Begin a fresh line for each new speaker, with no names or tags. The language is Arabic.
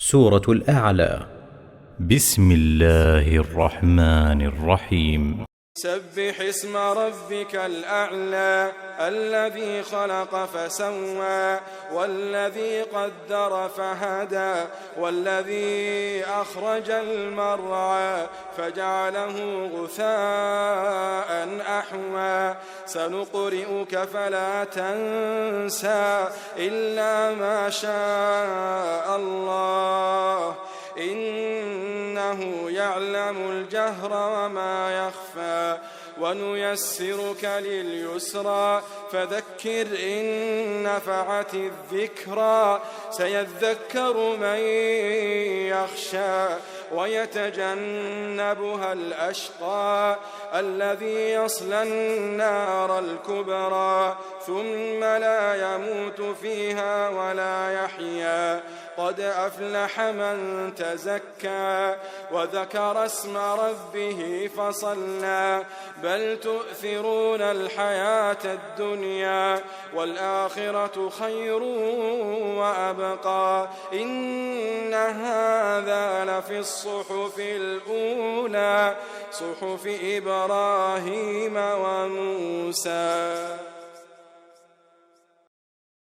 سورة الأعلى. بسم الله الرحمن الرحيم.
سبح اسم ربك الأعلى الذي خلق فسوى والذي قدر فهدى والذي أخرج المرعى فجعله غثاء أحوى سنقرئك فلا تنسى إلا ما شاء الله إنه يعلم الجهر وما يخفى ونيسرك لليسرى فذكر إن نفعت الذكرى سيذكر من يخشى ويتجنبها الأشقى الذي يصلى النار الكبرى ثم لا يموت فيها ولا يحيا قد أفلح من تزكى وذكر اسم ربه فصلى بل تؤثرون الحياة الدنيا والآخرة خير وأبقى إن هذا لفي الصحف الأولى صحف إبراهيم وموسى.